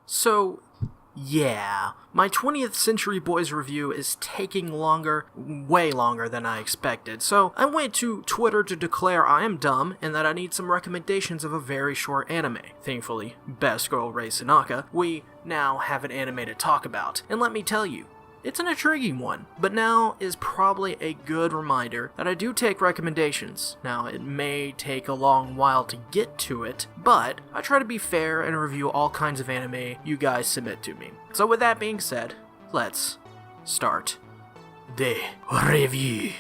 So, yeah, my 20th Century Boys review is taking longer, way longer than I expected, so I went to Twitter to declare I am dumb and that I need some recommendations of a very short anime. Thankfully, Best Girl Ray Sanaka, we now have an anime to talk about, and let me tell you, it's an intriguing one, but now is probably a good reminder that I do take recommendations. Now, it may take a long while to get to it, but I try to be fair and review all kinds of anime you guys submit to me. So with that being said, let's start the review.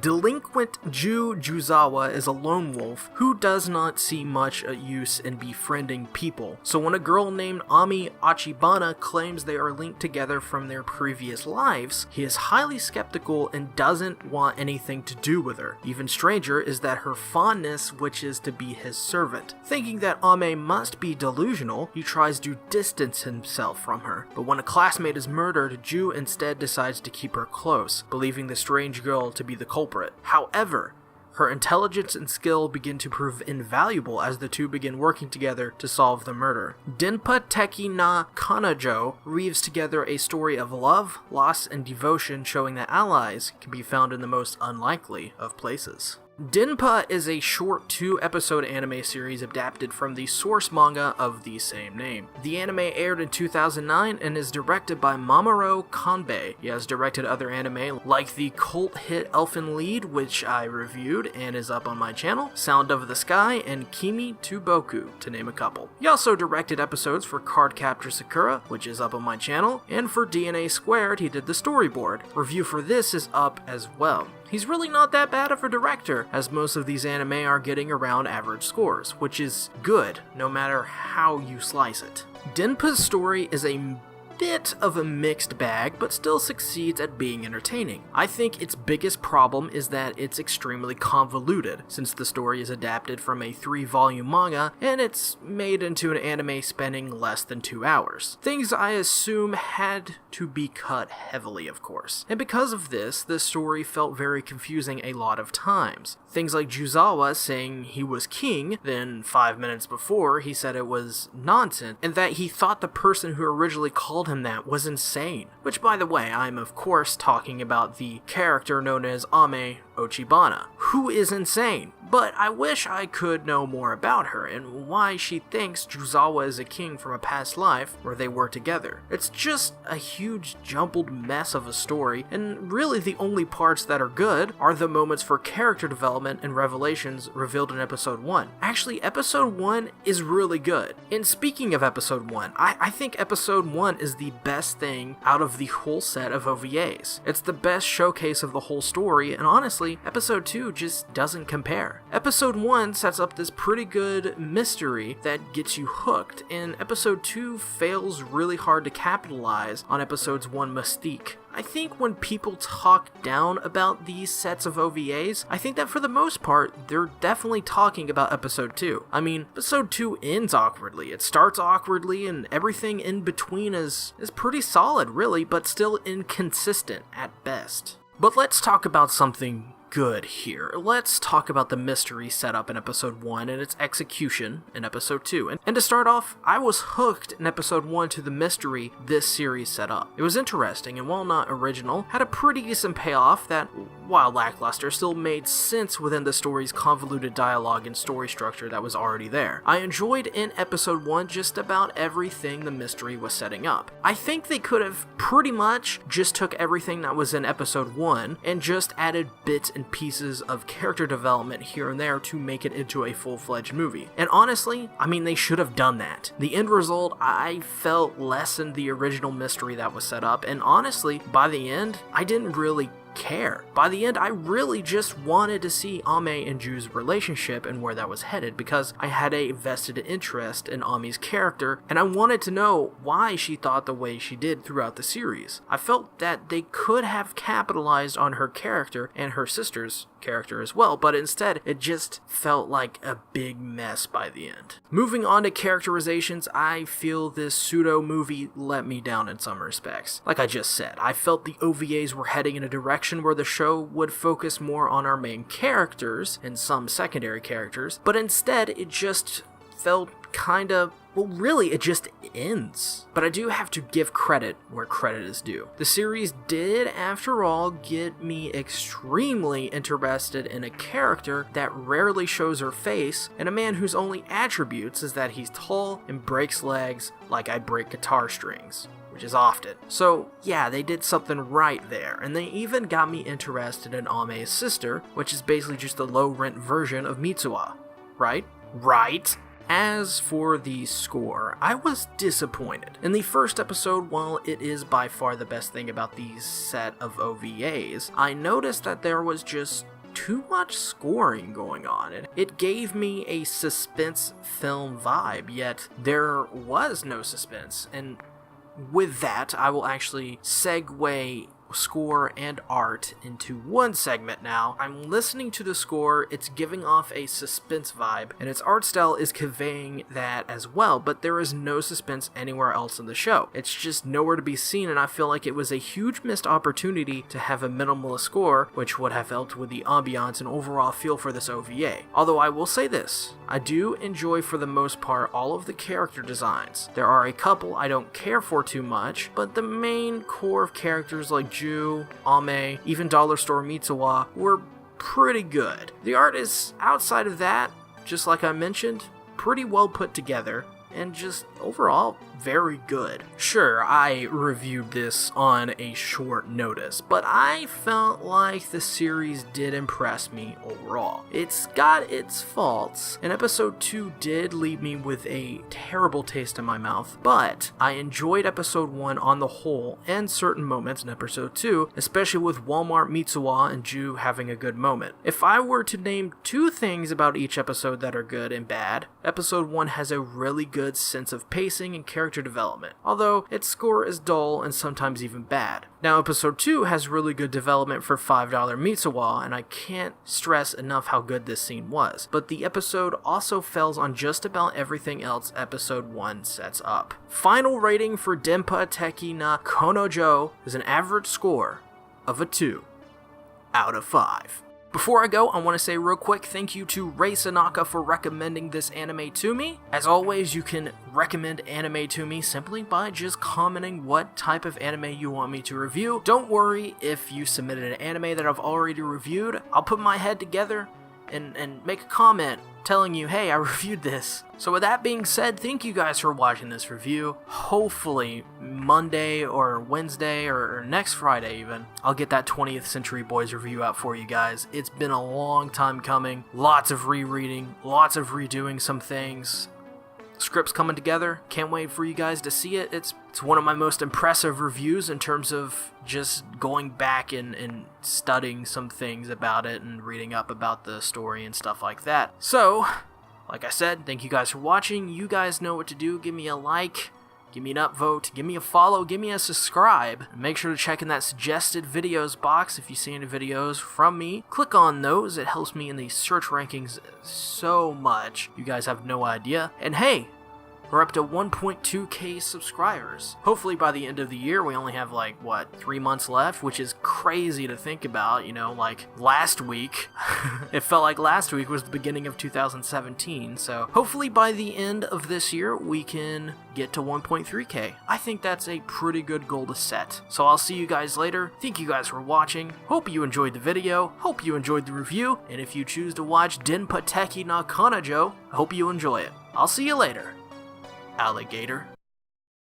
Delinquent Juu Juuzawa is a lone wolf who does not see much use in befriending people, so when a girl named Ame Ochibana claims they are linked together from their previous lives, he is highly skeptical and doesn't want anything to do with her. Even stranger is that her fondness wishes to be his servant. Thinking that Ame must be delusional, he tries to distance himself from her, but when a classmate is murdered, Juu instead decides to keep her close, believing the strange girl to be the culprit. However, her intelligence and skill begin to prove invaluable as the two begin working together to solve the murder. Denpa-Teki na Kanojo weaves together a story of love, loss, and devotion, showing that allies can be found in the most unlikely of places. Denpa is a short 2-episode anime series adapted from the source manga of the same name. The anime aired in 2009 and is directed by Mamoru Kanbei. He has directed other anime like the cult hit Elfen Lied, which I reviewed and is up on my channel, Sound of the Sky, and Kimi to Boku, to name a couple. He also directed episodes for Cardcaptor Sakura, which is up on my channel, and for DNA Squared he did the storyboard. Review for this is up as well. He's really not that bad of a director, as most of these anime are getting around average scores, which is good, no matter how you slice it. Denpa's story is a bit of a mixed bag, but still succeeds at being entertaining. I think its biggest problem is that it's extremely convoluted, since the story is adapted from a 3-volume manga, and it's made into an anime spanning less than 2 hours. Things I assume had to be cut heavily, of course. And because of this, the story felt very confusing a lot of times. Things like Juuzawa saying he was king, then 5 minutes before he said it was nonsense, and that he thought the person who originally called him that was insane. Which, by the way, I'm of course talking about the character known as Ame Ochibana, who is insane. But I wish I could know more about her and why she thinks Juuzawa is a king from a past life where they were together. It's just a huge jumbled mess of a story, and really the only parts that are good are the moments for character development and revelations revealed in episode 1. Actually, episode 1 is really good. And speaking of episode 1, I think episode 1 is the best thing out of the whole set of OVAs. It's the best showcase of the whole story, and honestly, episode 2 just doesn't compare. Episode 1 sets up this pretty good mystery that gets you hooked, and episode 2 fails really hard to capitalize on episode's 1 mystique. I think when people talk down about these sets of OVAs, I think that for the most part, they're definitely talking about episode 2. I mean, episode 2 ends awkwardly, it starts awkwardly, and everything in between is pretty solid really, but still inconsistent at best. But let's talk about something good here. Let's talk about the mystery set up in episode 1 and its execution in episode 2. And to start off, I was hooked in episode 1 to the mystery this series set up. It was interesting and while not original, had a pretty decent payoff that, while lackluster, still made sense within the story's convoluted dialogue and story structure that was already there. I enjoyed in episode 1 just about everything the mystery was setting up. I think they could have pretty much just took everything that was in episode 1 and just added bits and pieces of character development here and there to make it into a full-fledged movie. And honestly, I mean, they should have done that. The end result, I felt lessened the original mystery that was set up, and honestly, by the end, I didn't really care. By the end, I really just wanted to see Ame and Juu's relationship and where that was headed, because I had a vested interest in Ame's character, and I wanted to know why she thought the way she did throughout the series. I felt that they could have capitalized on her character and her sister's character as well, but instead, it just felt like a big mess by the end. Moving on to characterizations, I feel this pseudo movie let me down in some respects. Like I just said, I felt the OVAs were heading in a direction where the show would focus more on our main characters and some secondary characters, but instead it just felt kinda, well, really, it just ends. But I do have to give credit where credit is due. The series did, after all, get me extremely interested in a character that rarely shows her face, and a man whose only attributes is that he's tall and breaks legs like I break guitar strings, which is often. So yeah, they did something right there, and they even got me interested in Ame's sister, which is basically just a low-rent version of Mitsuha, right? Right? As for the score, I was disappointed. In the first episode, while it is by far the best thing about these set of OVAs, I noticed that there was just too much scoring going on. It gave me a suspense film vibe, yet there was no suspense. And with that, I will actually segue score and art into one segment now. I'm listening to the score, it's giving off a suspense vibe, and its art style is conveying that as well, but there is no suspense anywhere else in the show. It's just nowhere to be seen, and I feel like it was a huge missed opportunity to have a minimalist score, which would have helped with the ambiance and overall feel for this OVA. Although I will say this, I do enjoy for the most part all of the character designs. There are a couple I don't care for too much, but the main core of characters like Juu, Ame, even Dollar Store Mitsuha were pretty good. The art is, outside of that, just like I mentioned, pretty well put together, and just overall very good. Sure, I reviewed this on a short notice, but I felt like the series did impress me overall. It's got its faults, and episode 2 did leave me with a terrible taste in my mouth, but I enjoyed episode 1 on the whole, and certain moments in episode 2, especially with Walmart Mitsuha and Juu having a good moment. If I were to name 2 things about each episode that are good and bad, episode 1 has a really good sense of pacing and character development, although its score is dull and sometimes even bad. Now, episode 2 has really good development for $5 Mitsuha, and I can't stress enough how good this scene was, but the episode also fails on just about everything else episode 1 sets up. Final rating for Denpa-Teki na Kanojo is an average score of a 2 out of 5. Before I go, I want to say real quick thank you to Ray Sanaka for recommending this anime to me. As always, you can recommend anime to me simply by just commenting what type of anime you want me to review. Don't worry if you submitted an anime that I've already reviewed. I'll put my head together and make a comment telling you, hey, I reviewed this. So with that being said, thank you guys for watching this review. Hopefully Monday or Wednesday or next Friday even, I'll get that 20th Century Boys review out for you guys. It's been a long time coming. Lots of rereading, lots of redoing some things. Script's coming together. Can't wait for you guys to see it. It's one of my most impressive reviews in terms of just going back and studying some things about it and reading up about the story and stuff like that. So, like I said, thank you guys for watching. You guys know what to do. Give me a like, give me an upvote, give me a follow, give me a subscribe. And make sure to check in that suggested videos box if you see any videos from me. Click on those. It helps me in the search rankings so much. You guys have no idea. And hey, we're up to 1.2k subscribers. Hopefully by the end of the year, we only have 3 months left, which is crazy to think about, like last week. It felt like last week was the beginning of 2017, so hopefully by the end of this year, we can get to 1.3k. I think that's a pretty good goal to set. So I'll see you guys later. Thank you guys for watching. Hope you enjoyed the video. Hope you enjoyed the review. And if you choose to watch Denpa-Teki na Kanojo, I hope you enjoy it. I'll see you later, alligator.